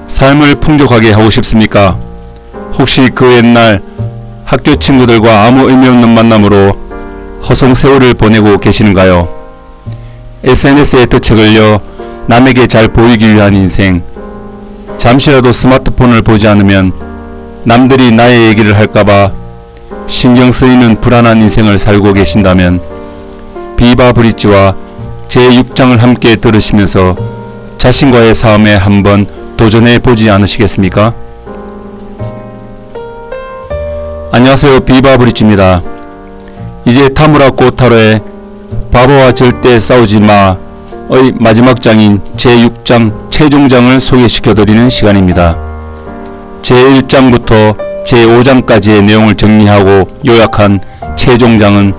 삶을 풍족하게 하고 싶습니까? 혹시 그 옛날 학교 친구들과 아무 의미 없는 만남으로 허송 세월을 보내고 계시는가요? SNS에 덫에 걸려 남에게 잘 보이기 위한 인생, 잠시라도 스마트폰을 보지 않으면 남들이 나의 얘기를 할까봐 신경 쓰이는 불안한 인생을 살고 계신다면 비바 브릿지와 제6장을 함께 들으시면서 자신과의 싸움에 한번 도전해 보지 않으시겠습니까? 안녕하세요, 비바 브릿지입니다. 이제 타무라 고타로의 바보와 절대 싸우지 마의 마지막 장인 제6장 최종장을 소개시켜드리는 시간입니다. 제1장부터 제5장까지의 내용을 정리하고 요약한 최종장은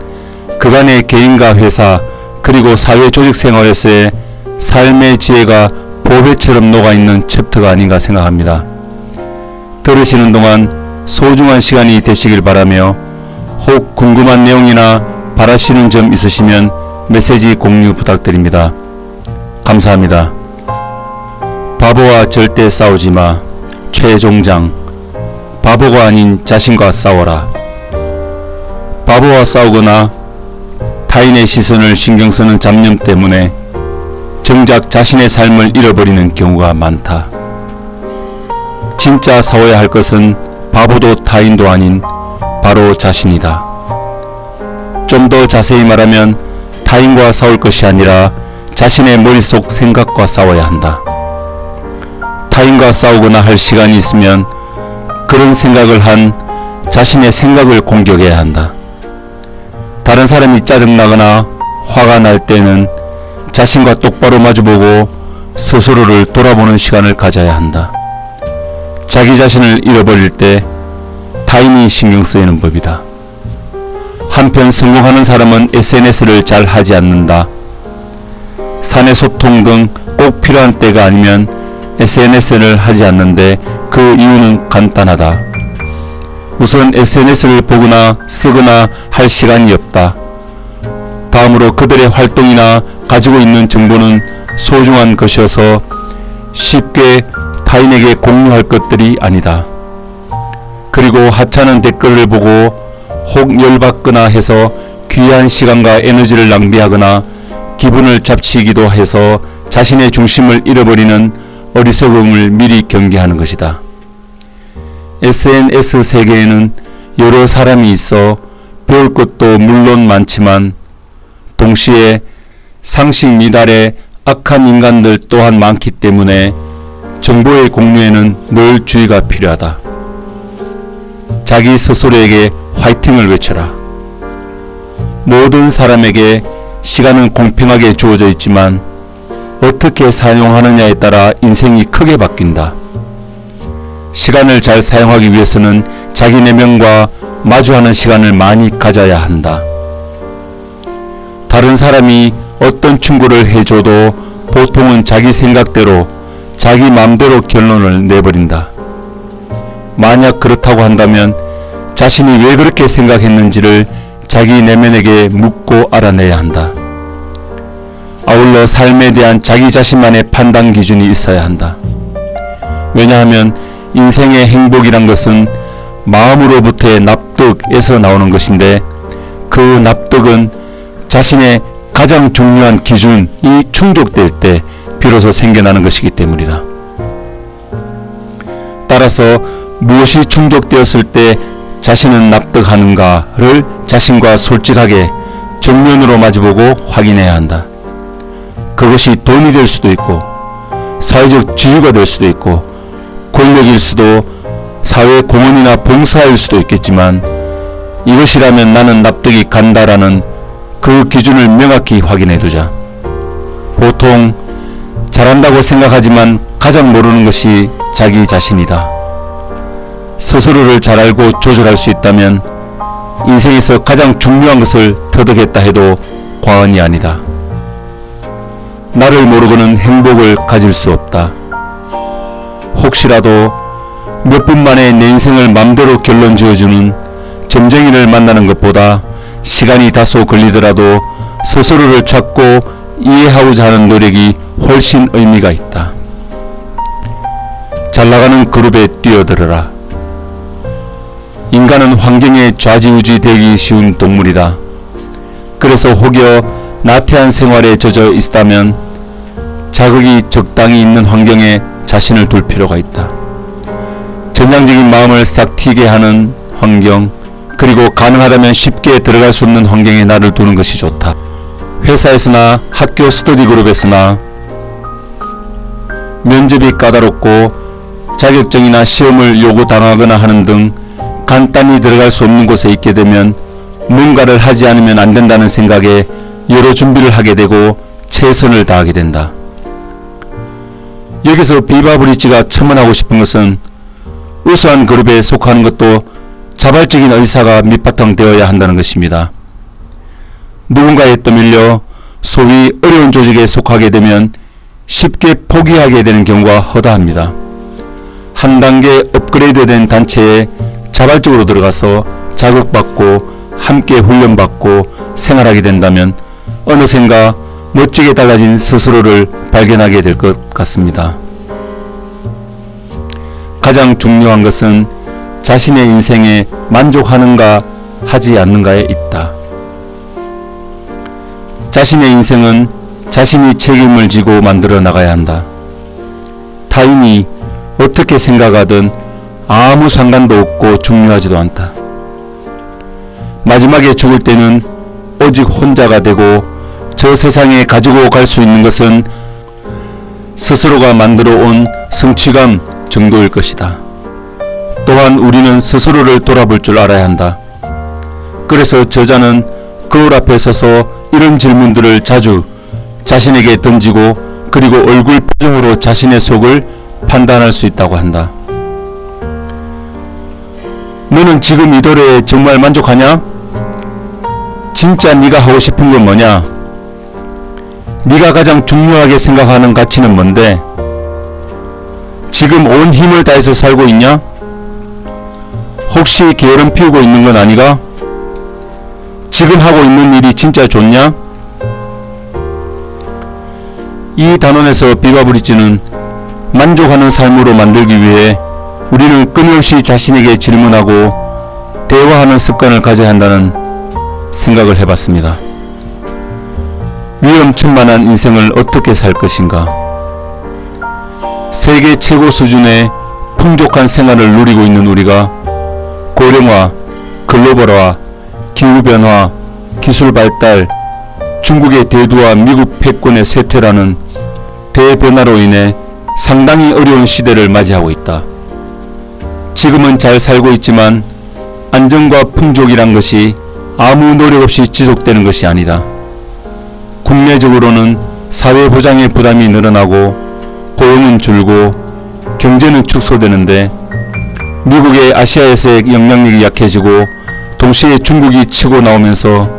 그간의 개인과 회사 그리고 사회 조직 생활에서의 삶의 지혜가 보배처럼 녹아있는 챕터가 아닌가 생각합니다. 들으시는 동안 소중한 시간이 되시길 바라며 혹 궁금한 내용이나 바라시는 점 있으시면 메시지 공유 부탁드립니다. 감사합니다. 바보와 절대 싸우지 마. 최종장. 바보가 아닌 자신과 싸워라. 바보와 싸우거나 타인의 시선을 신경 쓰는 잡념 때문에 정작 자신의 삶을 잃어버리는 경우가 많다. 진짜 싸워야 할 것은 바보도 타인도 아닌 바로 자신이다. 좀 더 자세히 말하면 타인과 싸울 것이 아니라 자신의 머릿속 생각과 싸워야 한다. 타인과 싸우거나 할 시간이 있으면 그런 생각을 한 자신의 생각을 공격해야 한다. 다른 사람이 짜증나거나 화가 날 때는 자신과 똑바로 마주보고 스스로를 돌아보는 시간을 가져야 한다. 자기 자신을 잃어버릴 때 타인이 신경 쓰이는 법이다. 한편 성공하는 사람은 SNS를 잘 하지 않는다. 사내 소통 등 꼭 필요한 때가 아니면 SNS를 하지 않는데 그 이유는 간단하다. 우선 SNS를 보거나 쓰거나 할 시간이 없다. 다음으로 그들의 활동이나 가지고 있는 정보는 소중한 것이어서 쉽게 타인에게 공유할 것들이 아니다. 그리고 하찮은 댓글을 보고 혹 열받거나 해서 귀한 시간과 에너지를 낭비하거나 기분을 잡치기도 해서 자신의 중심을 잃어버리는 어리석음을 미리 경계하는 것이다. SNS 세계에는 여러 사람이 있어 배울 것도 물론 많지만 동시에 상식 미달의 악한 인간들 또한 많기 때문에 정보의 공유에는 늘 주의가 필요하다. 자기 스스로에게 화이팅을 외쳐라. 모든 사람에게 시간은 공평하게 주어져 있지만 어떻게 사용하느냐에 따라 인생이 크게 바뀐다. 시간을 잘 사용하기 위해서는 자기 내면과 마주하는 시간을 많이 가져야 한다. 다른 사람이 어떤 충고를 해줘도 보통은 자기 생각대로 자기 마음대로 결론을 내버린다. 만약 그렇다고 한다면 자신이 왜 그렇게 생각했는지를 자기 내면에게 묻고 알아내야 한다. 아울러 삶에 대한 자기 자신만의 판단 기준이 있어야 한다. 왜냐하면 인생의 행복이란 것은 마음으로부터의 납득에서 나오는 것인데 그 납득은 자신의 가장 중요한 기준이 충족될 때 비로소 생겨나는 것이기 때문이다. 따라서 무엇이 충족되었을 때 자신은 납득하는가를 자신과 솔직하게 정면으로 마주보고 확인해야 한다. 그것이 돈이 될 수도 있고 사회적 지위가 될 수도 있고 권력일 수도 사회 공헌이나 봉사일 수도 있겠지만 이것이라면 나는 납득이 간다라는 그 기준을 명확히 확인해 두자. 보통 잘한다고 생각하지만 가장 모르는 것이 자기 자신이다. 스스로를 잘 알고 조절할 수 있다면 인생에서 가장 중요한 것을 터득했다 해도 과언이 아니다. 나를 모르고는 행복을 가질 수 없다. 혹시라도 몇 분 만에 내 인생을 맘대로 결론 지어주는 점쟁이를 만나는 것보다 시간이 다소 걸리더라도 스스로를 찾고 이해하고자 하는 노력이 훨씬 의미가 있다. 잘나가는 그룹에 뛰어들어라. 인간은 환경에 좌지우지 되기 쉬운 동물이다. 그래서 혹여 나태한 생활에 젖어 있다면 자극이 적당히 있는 환경에 자신을 둘 필요가 있다. 전향적인 마음을 싹 튀게 하는 환경, 그리고 가능하다면 쉽게 들어갈 수 없는 환경에 나를 두는 것이 좋다. 회사에서나 학교 스터디 그룹에서나 면접이 까다롭고 자격증이나 시험을 요구당하거나 하는 등 간단히 들어갈 수 없는 곳에 있게 되면 뭔가를 하지 않으면 안 된다는 생각에 여러 준비를 하게 되고 최선을 다하게 된다. 여기서 비바브리치가 첨언하고 싶은 것은 우수한 그룹에 속하는 것도 자발적인 의사가 밑바탕 되어야 한다는 것입니다. 누군가에 떠밀려 소위 어려운 조직에 속하게 되면 쉽게 포기하게 되는 경우가 허다합니다. 한 단계 업그레이드된 단체에 자발적으로 들어가서 자극받고 함께 훈련받고 생활하게 된다면 어느샌가 멋지게 달라진 스스로를 발견하게 될 것 같습니다. 가장 중요한 것은 자신의 인생에 만족하는가 하지 않는가에 있다. 자신의 인생은 자신이 책임을 지고 만들어 나가야 한다. 타인이 어떻게 생각하든 아무 상관도 없고 중요하지도 않다. 마지막에 죽을 때는 오직 혼자가 되고 저 세상에 가지고 갈 수 있는 것은 스스로가 만들어 온 성취감 정도일 것이다. 또한 우리는 스스로를 돌아볼 줄 알아야 한다. 그래서 저자는 거울 앞에 서서 이런 질문들을 자주 자신에게 던지고 그리고 얼굴 표정으로 자신의 속을 판단할 수 있다고 한다. 너는 지금 이 노래에 정말 만족하냐? 진짜 네가 하고 싶은 건 뭐냐? 네가 가장 중요하게 생각하는 가치는 뭔데? 지금 온 힘을 다해서 살고 있냐? 혹시 게으름 피우고 있는 건 아니가? 지금 하고 있는 일이 진짜 좋냐? 이 단원에서 비바브리치는 만족하는 삶으로 만들기 위해 우리는 끊임없이 자신에게 질문하고 대화하는 습관을 가져야 한다는 생각을 해봤습니다. 위험천만한 인생을 어떻게 살 것인가? 세계 최고 수준의 풍족한 생활을 누리고 있는 우리가 고령화, 글로벌화, 기후변화, 기술 발달, 중국의 대두와 미국 패권의 쇠퇴라는 대변화로 인해 상당히 어려운 시대를 맞이하고 있다. 지금은 잘 살고 있지만 안정과 풍족이란 것이 아무 노력 없이 지속되는 것이 아니다. 국내적으로는 사회보장의 부담이 늘어나고 고용은 줄고 경제는 축소되는데 미국의 아시아에서의 영향력이 약해지고 동시에 중국이 치고 나오면서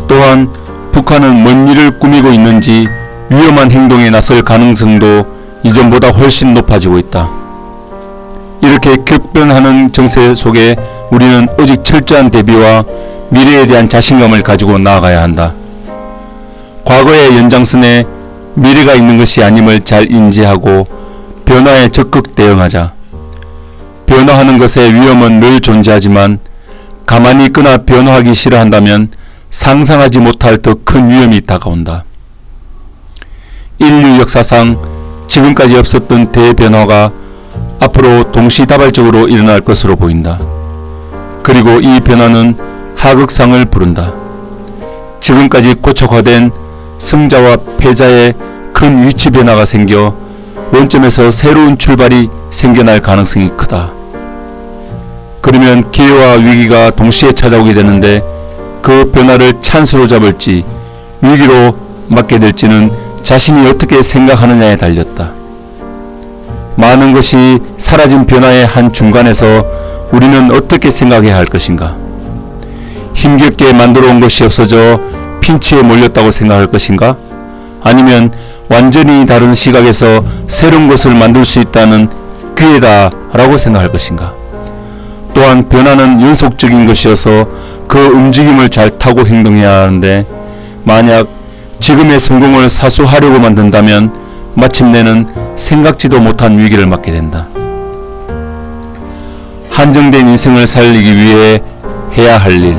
또한 북한은 뭔 일을 꾸미고 있는지 위험한 행동에 나설 가능성도 이전보다 훨씬 높아지고 있다. 이렇게 격변하는 정세 속에 우리는 오직 철저한 대비와 미래에 대한 자신감을 가지고 나아가야 한다. 과거의 연장선에 미래가 있는 것이 아님을 잘 인지하고 변화에 적극 대응하자. 변화하는 것의 위험은 늘 존재하지만 가만히 있거나 변화하기 싫어한다면 상상하지 못할 더 큰 위험이 다가온다. 인류 역사상 지금까지 없었던 대변화가 앞으로 동시다발적으로 일어날 것으로 보인다. 그리고 이 변화는 하극상을 부른다. 지금까지 고착화된 승자와 패자의 큰 위치 변화가 생겨 원점에서 새로운 출발이 생겨날 가능성이 크다. 그러면 기회와 위기가 동시에 찾아오게 되는데 그 변화를 찬스로 잡을지 위기로 맞게 될지는 자신이 어떻게 생각하느냐에 달렸다. 많은 것이 사라진 변화의 한 중간에서 우리는 어떻게 생각해야 할 것인가? 힘겹게 만들어 온 것이 없어져 핀치에 몰렸다고 생각할 것인가? 아니면 완전히 다른 시각에서 새로운 것을 만들 수 있다는 기회다 라고 생각할 것인가? 또한 변화는 연속적인 것이어서 그 움직임을 잘 타고 행동해야 하는데 만약 지금의 성공을 사수하려고 만든다면 마침내는 생각지도 못한 위기를 맞게 된다. 한정된 인생을 살리기 위해 해야 할 일.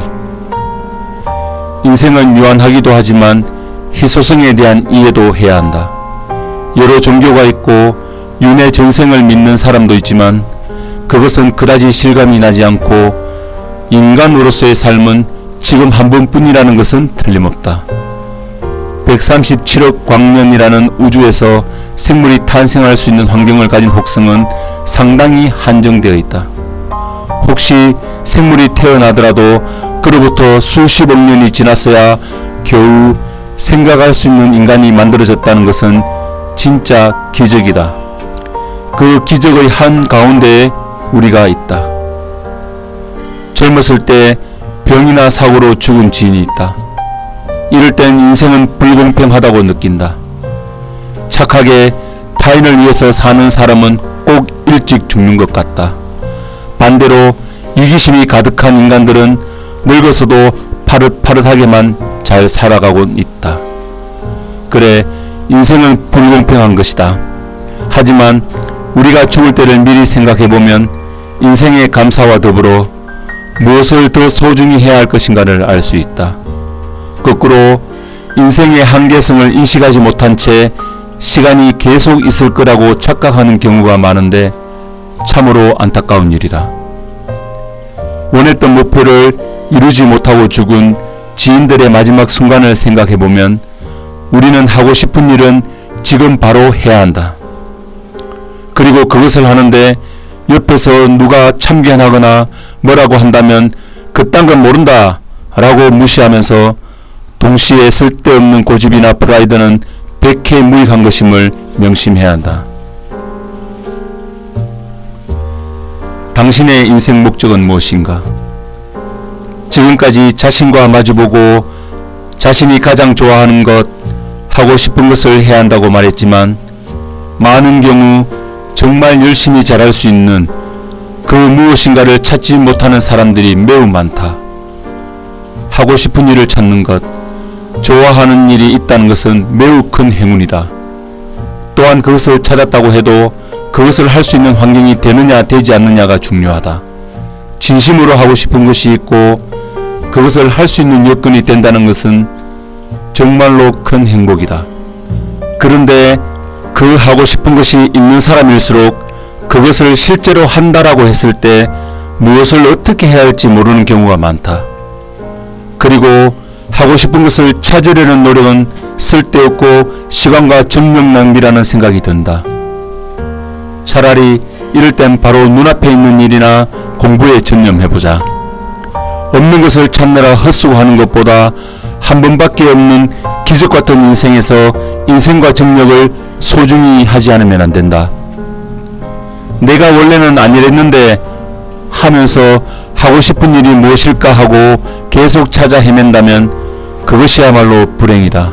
인생은 유한하기도 하지만 희소성에 대한 이해도 해야 한다. 여러 종교가 있고 윤회 전생을 믿는 사람도 있지만 그것은 그다지 실감이 나지 않고 인간으로서의 삶은 지금 한 번뿐이라는 것은 틀림없다. 137억 광년이라는 우주에서 생물이 탄생할 수 있는 환경을 가진 혹성은 상당히 한정되어 있다. 혹시 생물이 태어나더라도 그로부터 수십억 년이 지났어야 겨우 생각할 수 있는 인간이 만들어졌다는 것은 진짜 기적이다. 그 기적의 한가운데에 우리가 있다. 젊었을 때 병이나 사고로 죽은 지인이 있다. 이럴 땐 인생은 불공평하다고 느낀다. 착하게 타인을 위해서 사는 사람은 꼭 일찍 죽는 것 같다. 반대로 이기심이 가득한 인간들은 늙어서도 파릇파릇하게만 잘 살아가고 있다. 그래, 인생은 불공평한 것이다. 하지만 우리가 죽을 때를 미리 생각해보면 인생의 감사와 더불어 무엇을 더 소중히 해야 할 것인가를 알 수 있다. 거꾸로 인생의 한계성을 인식하지 못한 채 시간이 계속 있을 거라고 착각하는 경우가 많은데 참으로 안타까운 일이다. 원했던 목표를 이루지 못하고 죽은 지인들의 마지막 순간을 생각해보면 우리는 하고 싶은 일은 지금 바로 해야 한다. 그리고 그것을 하는데 옆에서 누가 참견하거나 뭐라고 한다면 그딴 건 모른다 라고 무시하면서 동시에 쓸데없는 고집이나 프라이드는 백해무익한 것임을 명심해야 한다. 당신의 인생 목적은 무엇인가? 지금까지 자신과 마주보고 자신이 가장 좋아하는 것, 하고 싶은 것을 해야 한다고 말했지만 많은 경우 정말 열심히 잘할 수 있는 그 무엇인가를 찾지 못하는 사람들이 매우 많다. 하고 싶은 일을 찾는 것, 좋아하는 일이 있다는 것은 매우 큰 행운이다. 또한 그것을 찾았다고 해도 그것을 할 수 있는 환경이 되느냐 되지 않느냐가 중요하다. 진심으로 하고 싶은 것이 있고 그것을 할 수 있는 여건이 된다는 것은 정말로 큰 행복이다. 그런데 그 하고 싶은 것이 있는 사람일수록 그것을 실제로 한다라고 했을 때 무엇을 어떻게 해야 할지 모르는 경우가 많다. 그리고 하고 싶은 것을 찾으려는 노력은 쓸데없고 시간과 정력 낭비라는 생각이 든다. 차라리 이럴 땐 바로 눈앞에 있는 일이나 공부에 전념해보자. 없는 것을 찾느라 헛수고하는 것보다 한 번밖에 없는 기적 같은 인생에서 인생과 정력을 소중히 하지 않으면 안 된다. 내가 원래는 안 이랬는데 하면서 하고 싶은 일이 무엇일까 하고 계속 찾아 헤맨다면 그것이야말로 불행이다.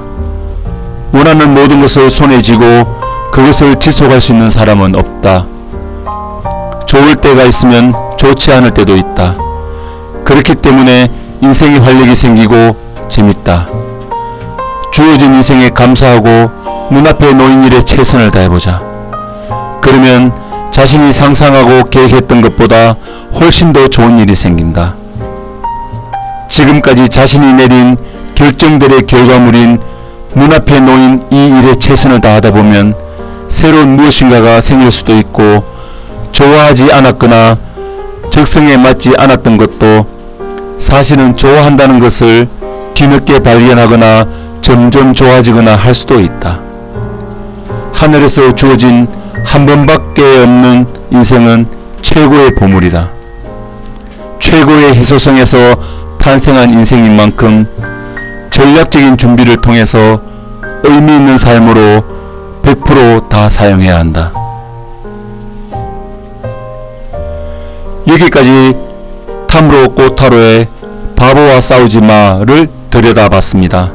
원하는 모든 것을 손에 쥐고 그것을 지속할 수 있는 사람은 없다. 좋을 때가 있으면 좋지 않을 때도 있다. 그렇기 때문에 인생의 활력이 생기고 재밌다. 주어진 인생에 감사하고 눈앞에 놓인 일에 최선을 다해보자. 그러면 자신이 상상하고 계획했던 것보다 훨씬 더 좋은 일이 생긴다. 지금까지 자신이 내린 결정들의 결과물인 눈앞에 놓인 이 일에 최선을 다하다 보면 새로운 무엇인가가 생길 수도 있고 좋아하지 않았거나 적성에 맞지 않았던 것도 사실은 좋아한다는 것을 뒤늦게 발견하거나 점점 좋아지거나 할 수도 있다. 하늘에서 주어진 한 번밖에 없는 인생은 최고의 보물이다. 최고의 희소성에서 탄생한 인생인 만큼 전략적인 준비를 통해서 의미 있는 삶으로 100% 다 사용해야 한다. 여기까지 타무로 꼬타로의 바보와 싸우지 마를 들여다봤습니다.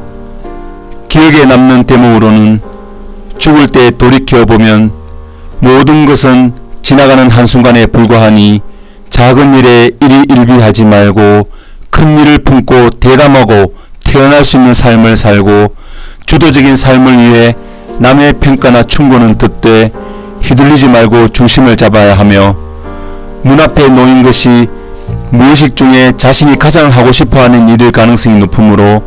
기억에 남는 대목으로는 죽을 때 돌이켜보면 모든 것은 지나가는 한순간에 불과하니 작은 일에 일희일비하지 말고 큰 일을 품고 대담하고 태어날 수 있는 삶을 살고 주도적인 삶을 위해 남의 평가나 충고는 듣되 휘둘리지 말고 중심을 잡아야 하며 문 앞에 놓인 것이 무의식 중에 자신이 가장 하고 싶어하는 일일 가능성이 높으므로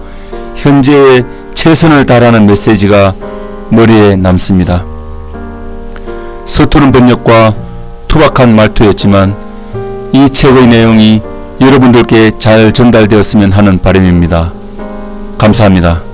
현재의 최선을 다하라는 메시지가 머리에 남습니다. 서투른 번역과 투박한 말투였지만 이 책의 내용이 여러분들께 잘 전달되었으면 하는 바람입니다. 감사합니다.